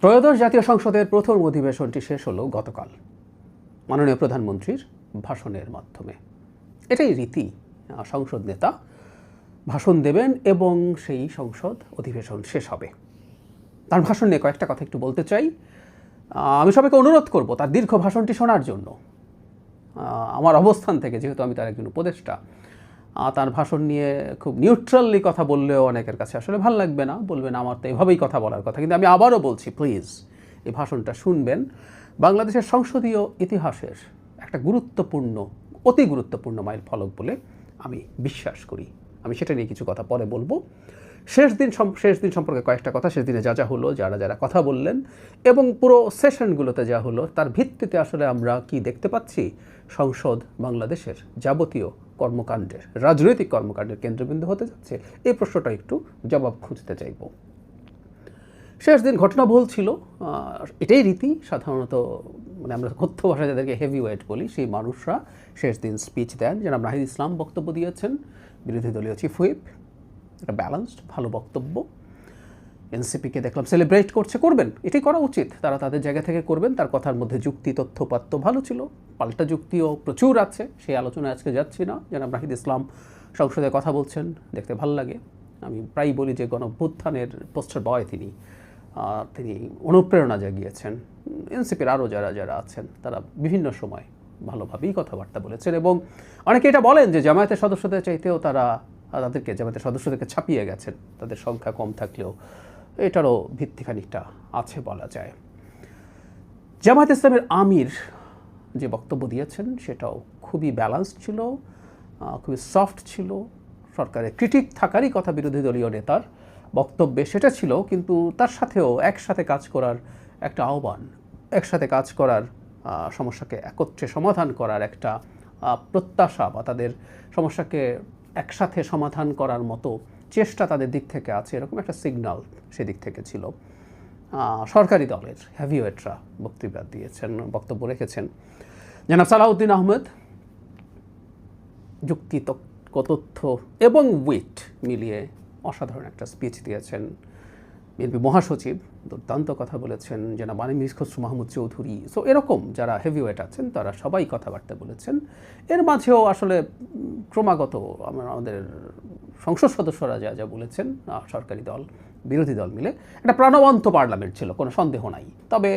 ত্রয়োদশ জাতীয় সংসদের প্রথম অধিবেশনটি শেষ হলো গতকাল মাননীয় প্রধানমন্ত্রীর ভাষণের মাধ্যমে। এটাই রীতি, সংসদ নেতা ভাষণ দেবেন এবং সেই সংসদ অধিবেশন শেষ হবে। তার ভাষণ নিয়ে কয়েকটা কথা একটু বলতে চাই। আমি সবাইকে অনুরোধ করব তার দীর্ঘ ভাষণটি শোনার জন্য। আমার অবস্থান থেকে, যেহেতু আমি তার একজন উপদেষ্টা, তার ভাষণ নিয়ে খুব নিউট্রালি কথা বললেও অনেকের কাছে আসলে ভালো লাগবে না, বলবেন আমার তো এভাবেই কথা বলার কথা। কিন্তু আমি আবারও বলছি, প্লিজ এই ভাষণটা শুনবেন। বাংলাদেশের সংসদীয় ইতিহাসের একটা গুরুত্বপূর্ণ, অতি গুরুত্বপূর্ণ মাইল ফলক বলে আমি বিশ্বাস করি। আমি সেটা নিয়ে কিছু কথা পরে বলবো। শেষ দিন সম্পর্কে কয়েকটা কথা, শেষ দিনে যা যা হলো, যারা কথা বললেন এবং পুরো সেশনগুলোতে যা হলো, তার ভিত্তিতে আসলে আমরা কি দেখতে পাচ্ছি, সংসদ বাংলাদেশের যাবতীয় কর্মকাণ্ডের, রাজনৈতিক কর্মকাণ্ডের কেন্দ্রবিন্দু হতে যাচ্ছে, এই প্রশ্নটা একটু জবাব খুঁজতে চাইব। শেষ দিন ঘটনাবহুল ছিল, এটাই রীতি। সাধারণত মানে আমরা কথ্য ভাষায় যাদেরকে হেভি ওয়েট বলি, সেই মানুষরা শেষ দিন স্পিচ দেন। জনাব নাহিদ ইসলাম বক্তব্য দিয়েছেন, বিরোধী দলীয় চিফ হুইপ, একটা ব্যালেন্সড ভালো বক্তব্য। এনসিপিকে দেখলাম সেলিব্রেট করবেন, এটাই করা উচিত, তারা তাদের জায়গা থেকে করবেন। তার কথার মধ্যে যুক্তি, তথ্যপাত্য ভালো ছিল, পাল্টা যুক্তিও প্রচুর আছে, সেই আলোচনায় আজকে যাচ্ছি না। জনাব নাহিদ ইসলাম সংসদে কথা বলছেন, দেখতে ভালো লাগে। আমি প্রায় বলি যে গণঅভ্যুত্থানের পোস্টার বয় তিনি অনুপ্রেরণা জাগিয়েছেন। এনসিপির আরও যারা আছেন তারা বিভিন্ন সময় ভালোভাবেই কথাবার্তা বলেছেন এবং অনেকে এটা বলেন যে জামায়াতের সদস্যদের চাইতেও জামায়াতের সদস্যদেরকে ছাপিয়ে গেছেন, তাদের সংখ্যা কম থাকলেও এটারও ভিত্তি খানিকটা আছে বলা যায়। জামায়াত ইসলামের আমির যে বক্তব্য দিয়েছেন সেটাও খুবই ব্যালেন্সড ছিল, খুবই সফট ছিল। সরকারের ক্রিটিক থাকারই কথা বিরোধী দলীয় নেতার বক্তব্যে, সেটা ছিল। কিন্তু তার সাথেও একসাথে কাজ করার একটা আহ্বান, একসাথে কাজ করার, সমস্যাকে একত্রে সমাধান করার একটা প্রত্যাশা, বা তাদের সমস্যাকে একসাথে সমাধান করার মতো চেষ্টা তাদের দিক থেকে আছে, এরকম একটা সিগন্যাল সেদিক থেকে ছিল। সরকারি দলের হেভিওয়েটরা বক্তব্য রেখেছেন। জনাব সালাউদ্দিন আহমেদ যুক্তি, তথ্য এবং উইট মিলিয়ে অসাধারণ একটা স্পিচ দিয়েছেন। বিএনপি মহাসচিব দুর্দান্ত কথা বলেছেন, জনাব খসরু মাহমুদ চৌধুরী। সো এরকম যারা হেভিওয়েট আছেন তারা সবাই কথাবার্তা বলেছেন। এর মাঝেও আসলে ক্রমাগত আমাদের সংসদ সদস্যরা যা বলেছেন, সরকারি দল বিরোধী দল মিলে একটা প্রাণবন্ত পার্লামেন্ট ছিল, কোনো সন্দেহ নাই। তবে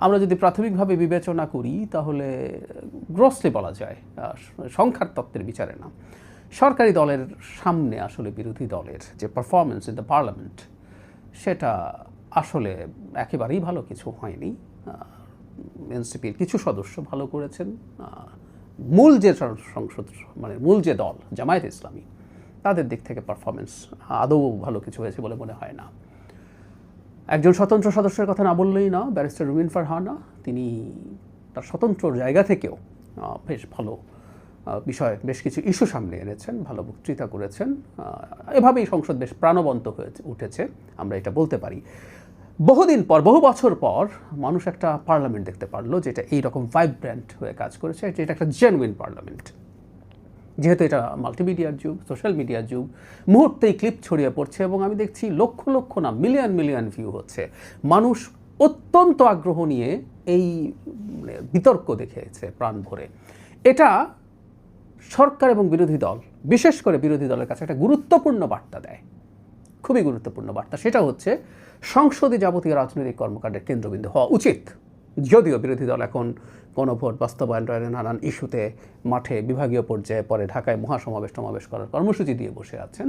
আমরা যদি প্রাথমিকভাবে বিবেচনা করি তাহলে গ্রসলি বলা যায়, সংখ্যার তত্ত্বের বিচারে না, সরকারি দলের সামনে আসলে বিরোধী দলের যে পারফরমেন্স ইন দ্য পার্লামেন্ট, সেটা আসলে একেবারেই ভালো কিছু হয়নি। এনসিপির কিছু সদস্য ভালো করেছেন, মূল যে দল জামায়াত ইসলামী, তাদের দিক থেকে পারফরমেন্স আদৌ ভালো কিছু হয়েছে বলে মনে হয় না। একজন স্বতন্ত্র সদস্যের কথা না বললেই না, ব্যারিস্টার রুমিন ফারহানা, তিনি তার স্বতন্ত্র জায়গা থেকেও বেশ ভালো বেশ কিছু ইস্যু সামনে এনেছেন, ভালো বক্তৃতা করেছেন। এভাবেই সংসদ বেশ প্রাণবন্ত হয়ে উঠেছে, আমরা এটা বলতে পারি। বহু বছর পর মানুষ একটা পার্লামেন্ট দেখতে পারলো যেটা এইরকম ভাইব্রেন্ট হয়ে কাজ করেছে, যেটা একটা জেনুইন পার্লামেন্ট। যেহেতু এটা মাল্টিমিডিয়ার যুগ, সোশ্যাল মিডিয়ার যুগ, মুহূর্তেই ক্লিপ ছড়িয়ে পড়ছে এবং আমি দেখছি লক্ষ লক্ষ না মিলিয়ন ভিউ হচ্ছে। মানুষ অত্যন্ত আগ্রহ নিয়ে এই বিতর্ক দেখেছে প্রাণ ভরে। এটা সরকার এবং বিরোধী দল, বিশেষ করে বিরোধী দলের কাছে একটা গুরুত্বপূর্ণ বার্তা দেয়, খুবই গুরুত্বপূর্ণ বার্তা। সেটা হচ্ছে সংসদে যাবতীয় রাজনৈতিক কর্মকাণ্ডের কেন্দ্রবিন্দু হওয়া উচিত। যদিও বিরোধী দল এখন গণভোট বাস্তবায়নের নানান ইস্যুতে মাঠে বিভাগীয় পর্যায়ে, পরে ঢাকায় মহাসমাবেশ করার কর্মসূচি দিয়ে বসে আছেন,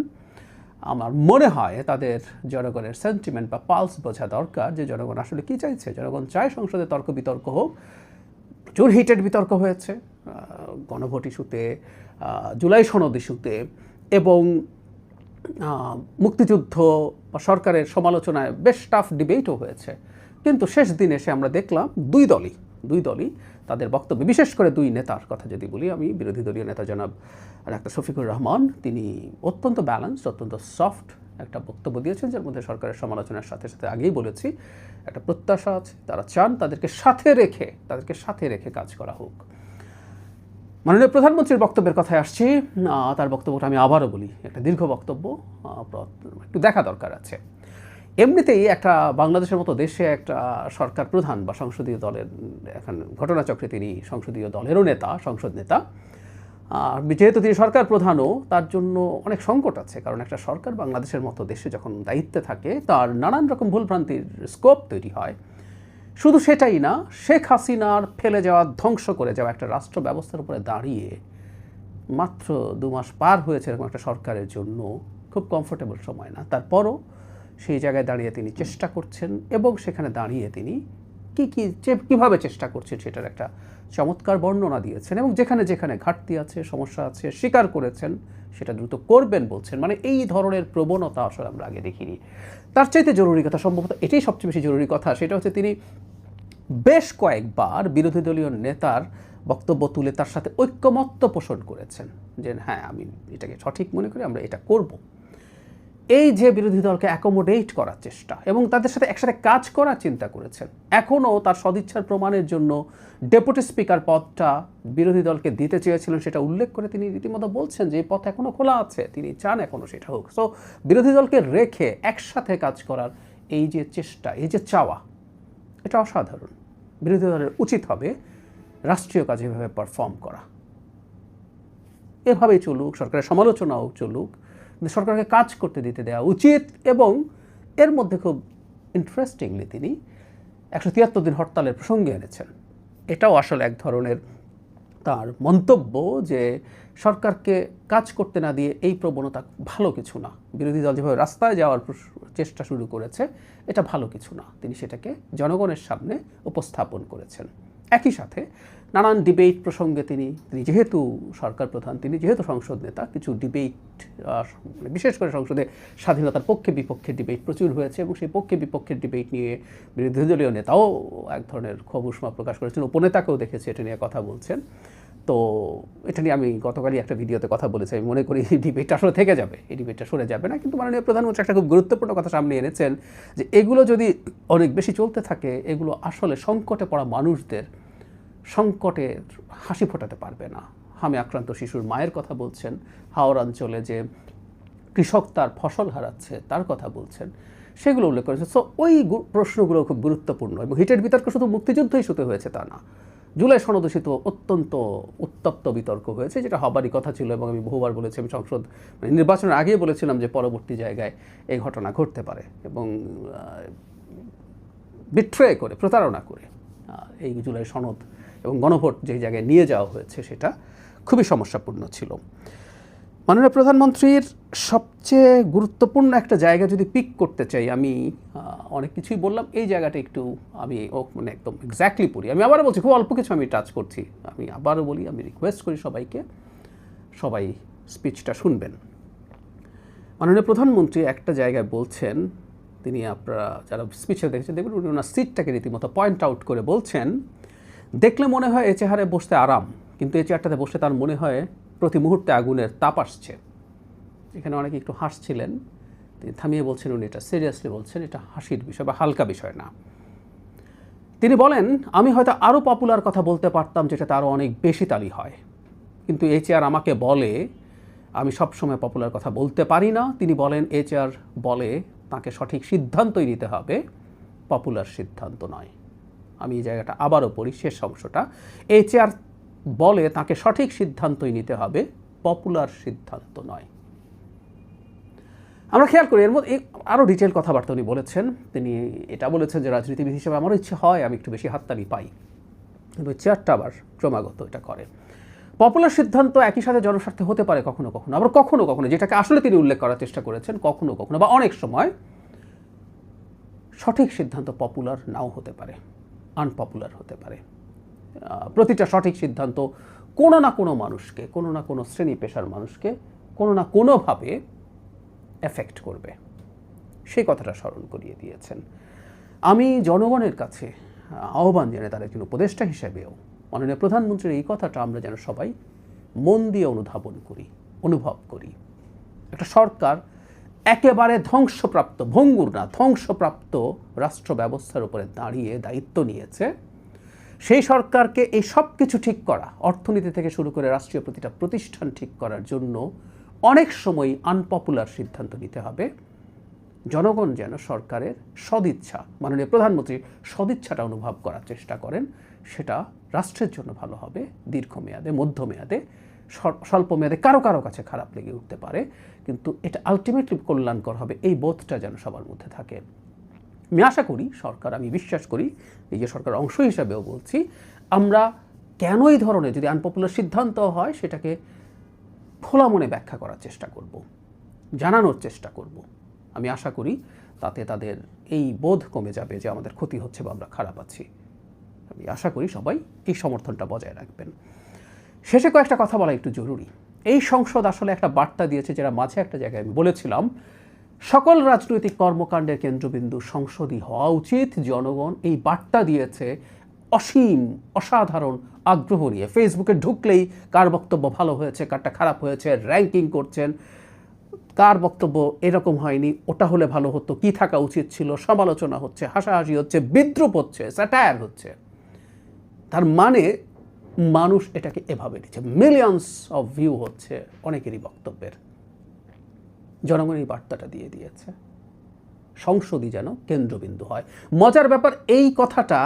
আমার মনে হয় তাদের জনগণের সেন্টিমেন্ট বা পালস বোঝা দরকার, যে জনগণ আসলে কী চাইছে। জনগণ চায় সংসদে তর্ক বিতর্ক হোক, প্রচুর হিটেড বিতর্ক হয়েছে গণভোট ইস্যুতে, জুলাই সনদ ইস্যুতে এবং মুক্তিযুদ্ধ বা সরকারের সমালোচনায় বেশ টাফ ডিবেটও হয়েছে। কিন্তু শেষ দিন এসে আমরা দেখলাম দুই দলই তাদের বক্তব্য, বিশেষ করে দুই নেতার কথা যদি বলি, আমি বিরোধী দলীয় নেতা জনাব ডাক্তার শফিকুর রহমান, তিনি অত্যন্ত ব্যালেন্সড, অত্যন্ত সফট একটা বক্তব্য দিয়েছেন, যার মধ্যে সরকারের সমালোচনার সাথে সাথে আগেই বলেছি একটা প্রত্যাশা আছে, তারা চান তাদেরকে সাথে রেখে কাজ করা হোক। মাননীয় প্রধানমন্ত্রীর বক্তব্যের কথায় আসছি। তার বক্তব্যটা আমি আবারও বলি, একটা দীর্ঘ বক্তব্য, একটু দেখা দরকার আছে। এমনিতেই একটা বাংলাদেশের মতো দেশে একটা সরকার প্রধান বা সংসদীয় দলের এখন ঘটনাচক্রে তিনি সংসদীয় দলেরও নেতা, সংসদ নেতা। আর যেহেতু তিনি সরকার প্রধানও, তার জন্য অনেক সংকট আছে, কারণ একটা সরকার বাংলাদেশের মতো দেশে যখন দায়িত্বে থাকে তার নানান রকম ভুলভ্রান্তির স্কোপ তৈরি হয়। শুধু সেটাই না, শেখ হাসিনার ফেলে যাওয়া, ধ্বংস করে যাওয়া একটা রাষ্ট্র ব্যবস্থার উপরে দাঁড়িয়ে মাত্র 2 মাস পার হয়েছে এরকম একটা সরকারের জন্য খুব কমফোর্টেবল সময় না। তারপরও সেই জায়গায় দাঁড়িয়ে তিনি চেষ্টা করছেন, এবং সেখানে দাঁড়িয়ে তিনি কীভাবে চেষ্টা করছেন সেটার একটা চমৎকার বর্ণনা দিয়েছেন, এবং যেখানে যেখানে ঘাটতি আছে, সমস্যা আছে, স্বীকার করেছেন, সেটা দ্রুত করবেন বলছেন। মানে এই ধরনের প্রবণতা আসলে আমরা আগে দেখিনি। তার চাইতে জরুরি কথা, সম্ভবত এটাই সবচেয়ে বেশি জরুরি কথা, সেটা হচ্ছে তিনি বেশ কয়েকবার বিরোধী দলীয় নেতার বক্তব্য তুলে তার সাথে ঐক্যমত্য পোষণ করেছেন যে হ্যাঁ, আমি এটাকে সঠিক মনে করি, আমরা এটা করব। এই যে বিরোধী দলকে অ্যাকোমোডেট করার চেষ্টা এবং তাদের সাথে একসাথে কাজ করার চিন্তা করেছেন, এখনও তার সদিচ্ছার প্রমাণের জন্য ডেপুটি স্পিকার পদটা বিরোধী দলকে দিতে চেয়েছিলেন, সেটা উল্লেখ করে তিনি রীতিমতো বলছেন যে এই পথ এখনও খোলা আছে, তিনি চান এখনও সেটা হোক। সো বিরোধী দলকে রেখে একসাথে কাজ করার এই যে চেষ্টা, এই যে চাওয়া, এটা অসাধারণ। বিরোধী দলের উচিত হবে রাষ্ট্রীয় কাজে এভাবে পারফর্ম করা, এভাবেই চলুক, সরকারের সমালোচনাও চলুক, কিন্তু সরকারকে কাজ করতে দিতে দেওয়া উচিত। এবং এর মধ্যে খুব ইন্টারেস্টিংলি তিনি 173 দিন হরতালের প্রসঙ্গে এনেছেন। এটাও আসলে এক ধরনের তার মন্তব্য যে সরকারকে কাজ করতে না দিয়ে এই প্রবণতা ভালো কিছু না। বিরোধী দল যেভাবে রাস্তায় যাওয়ার চেষ্টা শুরু করেছে, এটা ভালো কিছু না। তিনি সেটাকে জনগণের সামনে উপস্থাপন করেছেন। একই সাথে নানান ডিবেট প্রসঙ্গে তিনি যেহেতু সরকার প্রধান, তিনি যেহেতু সংসদ নেতা, কিছু ডিবেট, বিশেষ করে সংসদে স্বাধীনতার পক্ষে বিপক্ষে ডিবেট প্রচুর হয়েছে, এবং সেই পক্ষে বিপক্ষের ডিবেট নিয়ে বিরোধী দলীয় নেতাও এক ধরনের ক্ষোভ উষ্মা প্রকাশ করেছেন, উপনেতাকেও দেখেছি এটা নিয়ে কথা বলছেন। তো এটা নিয়ে আমি গতকালই একটা ভিডিওতে কথা বলেছি। আমি মনে করি এই ডিবেটটা আসলে থেকে যাবে, এই ডিবেটটা সরে যাবে না। কিন্তু মাননীয় প্রধানমন্ত্রী একটা খুব গুরুত্বপূর্ণ কথা সামনে এনেছেন যে এগুলো যদি অনেক বেশি চলতে থাকে, এগুলো আসলে সংকটে পড়া মানুষদের সংকটের হাসি ফোটাতে পারবে না। হামে আক্রান্ত শিশুর মায়ের কথা বলছেন, হাওড় অঞ্চলে যে কৃষক তার ফসল হারাচ্ছে তার কথা বলছেন, সেগুলো উল্লেখ করেছে। সো ওই প্রশ্নগুলো খুব গুরুত্বপূর্ণ, এবং হিটের বিতর্ক শুধু মুক্তিযুদ্ধই শুতে হয়েছে তা না, জুলাই সনদোষিত অত্যন্ত উত্তপ্ত বিতর্ক হয়েছে, যেটা হবারই কথা ছিল। এবং আমি বহুবার বলেছি, আমি সংসদ নির্বাচনের আগেই বলেছিলাম যে পরবর্তী জায়গায় এই ঘটনা ঘটতে পারে, এবং বিট্রে করে, প্রতারণা করে এই জুলাই সনদ এবং গণভোট যে জায়গায় নিয়ে যাওয়া হয়েছে সেটা খুবই সমস্যাপূর্ণ ছিল। মাননীয় প্রধানমন্ত্রীর সবচেয়ে গুরুত্বপূর্ণ একটা জায়গা যদি পিক করতে চাই, আমি অনেক কিছুই বললাম, এই জায়গাটা একটু আমি মানে একদম এক্স্যাক্টলি পড়ি। আমি আবারও বলছি, খুব অল্প কিছু আমি টাচ করছি। আমি আবারও বলি, আমি রিকোয়েস্ট করি সবাইকে, সবাই স্পিচটা শুনবেন। মাননীয় প্রধানমন্ত্রী একটা জায়গায় বলছেন, তিনি আপনারা যারা স্পিচে দেখেছেন দেখবেন, উনি ওনার সিটটাকে রীতিমতো পয়েন্ট আউট করে বলছেন, দেখলে মনে হয় এ চেহারে বসতে আরাম, কিন্তু এই চেয়ারটাতে বসে তার মনে হয় প্রতি মুহূর্তে আগুনের তাপ আসছে। এখানে অনেকে একটু হাসছিলেন, তিনি থামিয়ে বলছেন উনি এটা সিরিয়াসলি বলছেন, এটা হাসির বিষয় বা হালকা বিষয় না। তিনি বলেন, আমি হয়তো আরও পপুলার কথা বলতে পারতাম, যেটাতে আরও অনেক বেশি তালি হয়, কিন্তু এই চেয়ার আমাকে বলে আমি সবসময় পপুলার কথা বলতে পারি না। তিনি বলেন এই চেয়ার বলে তাকে সঠিক সিদ্ধান্তই নিতে হবে, পপুলার সিদ্ধান্ত নয়। আমি এই জায়গাটা আবারও পড়ি, শেষ অংশটা। এই চেয়ার বলে তাকে সঠিক সিদ্ধান্তই নিতে হবে, পপুলার সিদ্ধান্ত নয়। আমরা খেয়াল করি এর মধ্যে আরও ডিটেল কথাবার্তা উনি বলেছেন। তিনি এটা বলেছেন যে রাজনীতিবিদ হিসেবে আমারও ইচ্ছে হয় আমি একটু বেশি হাততালি পাই, কিন্তু চেয়ারটা আবার ক্রমাগত এটা করে। পপুলার সিদ্ধান্ত একই সাথে জনস্বার্থে হতে পারে কখনো কখনো, আবার কখনো কখনো, যেটাকে আসলে তিনি উল্লেখ করার চেষ্টা করেছেন, কখনো কখনো বা অনেক সময় সঠিক সিদ্ধান্ত পপুলার নাও হতে পারে, আনপপুলার হতে পারে। প্রতিটা সঠিক সিদ্ধান্ত কোনো না কোনো মানুষকে, কোনো না কোনো শ্রেণী পেশার মানুষকে কোনো না কোনোভাবে এফেক্ট করবে, সেই কথাটা স্মরণ করিয়ে দিয়েছেন। আমি জনগণের কাছে আহ্বান জানাই, তার একজন উপদেষ্টা হিসেবেও, মাননীয় প্রধানমন্ত্রীর এই কথাটা আমরা যেন সবাই মন দিয়ে অনুধাবন করি, অনুভব করি। একটা সরকার একেবারে ধ্বংসপ্রাপ্ত, ভঙ্গুর না, ধ্বংসপ্রাপ্ত রাষ্ট্র ব্যবস্থার উপরে দাঁড়িয়ে দায়িত্ব নিয়েছে। সেই সরকারকে এই সব কিছু ঠিক করা, অর্থনীতি থেকে শুরু করে রাষ্ট্রীয় প্রতিটা প্রতিষ্ঠান ঠিক করার জন্য অনেক সময় আনপপুলার সিদ্ধান্ত নিতে হবে, জনগণ যেন সরকারের সদিচ্ছা, মাননীয় প্রধানমন্ত্রীর সদিচ্ছাটা অনুভব করার চেষ্টা করেন, সেটা রাষ্ট্রের জন্য ভালো হবে। দীর্ঘমেয়াদে, মধ্যমেয়াদে, স্বল্প মেয়াদে কারো কারো কাছে খারাপ লেগে উঠতে পারে, কিন্তু এটা আলটিমেটলি কল্যাণকর হবে, এই বোধটা যেন সবার মধ্যে থাকে। আমি আশা করি সরকার, আমি বিশ্বাস করি, এই যে সরকার অংশ হিসাবেও বলছি, আমরা কেন এই ধরনের যদি আনপপুলার সিদ্ধান্ত হয় সেটাকে খোলা মনে ব্যাখ্যা করার চেষ্টা করব, জানানোর চেষ্টা করব। আমি আশা করি তাতে তাদের এই বোধ কমে যাবে যে আমাদের ক্ষতি হচ্ছে বা আমরা খারাপ আছি। আমি আশা করি সবাই এই সমর্থনটা বজায় রাখবেন। শেষে কয়েকটা কথা বলা একটু জরুরি। এই সংসদ আসলে একটা বার্তা দিয়েছে, যেটা মাঝে একটা জায়গায় আমি বলেছিলাম, সকল রাজনৈতিক কর্মকাণ্ডের কেন্দ্রবিন্দু সংসদই হওয়া উচিত। জনগণ এই বার্তা দিয়েছে অসীম অসাধারণ আগ্রহ নিয়ে। ফেসবুকে ঢুকলেই কার বক্তব্য ভালো হয়েছে, কারটা খারাপ হয়েছে র্যাঙ্কিং করছেন, কার বক্তব্য এরকম হয়নি, ওটা হলে ভালো হতো, কি থাকা উচিত ছিল, সমালোচনা হচ্ছে, হাসাহাসি হচ্ছে, বিদ্রূপ হচ্ছে, স্যাটায়ার হচ্ছে। তার মানে মানুষ এটাকে এভাবে নিচ্ছে, মিলিয়নস অফ ভিউ হচ্ছে অনেকেরই বক্তব্যের। জনগণ এই বার্তাটা দিয়ে দিয়েছে, সংসদই যেন কেন্দ্রবিন্দু হয়। মজার ব্যাপার, এই কথাটা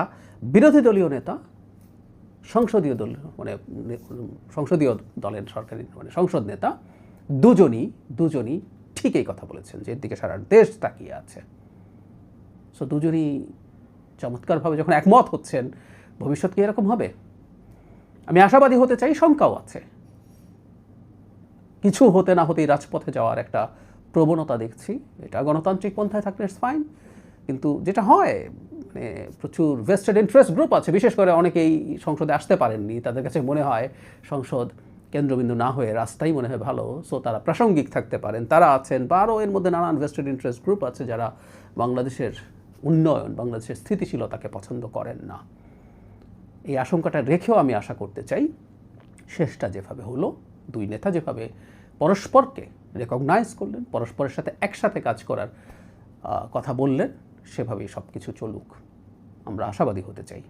বিরোধী দলীয় নেতা, সংসদীয় দলের সরকারি সংসদ নেতা দুজনই ঠিক এই কথা বলেছেন, যে এর দিকে সারা দেশ তাকিয়ে আছে। সো দুজনই চমৎকারভাবে যখন একমত হচ্ছেন, ভবিষ্যৎ কি এরকম হবে? আমি আশাবাদী হতে চাই, শঙ্কাও আছে। কিছু হতে না হতেই রাজপথে যাওয়ার একটা প্রবণতা দেখছি। এটা গণতান্ত্রিক পন্থায় থাকলে ইটস ফাইন, কিন্তু যেটা হয়, মানে প্রচুর ভেস্টেড ইন্টারেস্ট গ্রুপ আছে, বিশেষ করে অনেকেই সংসদে আসতে পারেননি, তাদের কাছে মনে হয় সংসদ কেন্দ্রবিন্দু না হয়ে রাস্তাই মনে হয় ভালো, সো তারা প্রাসঙ্গিক থাকতে পারেন, তারা আছেন। বা আরও এর মধ্যে নানান ভেস্টেড ইন্টারেস্ট গ্রুপ আছে যারা বাংলাদেশের উন্নয়ন, বাংলাদেশের স্থিতিশীলতাকে পছন্দ করেন না। এই আশঙ্কাটা রেখেও আমি আশা করতে চাই, শেষটা যেভাবে হলো, দুই নেতা যেভাবে পরস্পরকে রেকগনাইজ করলেন, পরস্পরের সাথে একসাথে কাজ করার কথা বললেন, সেভাবেই সব কিছু চলুক। আমরা আশাবাদী হতে চাই।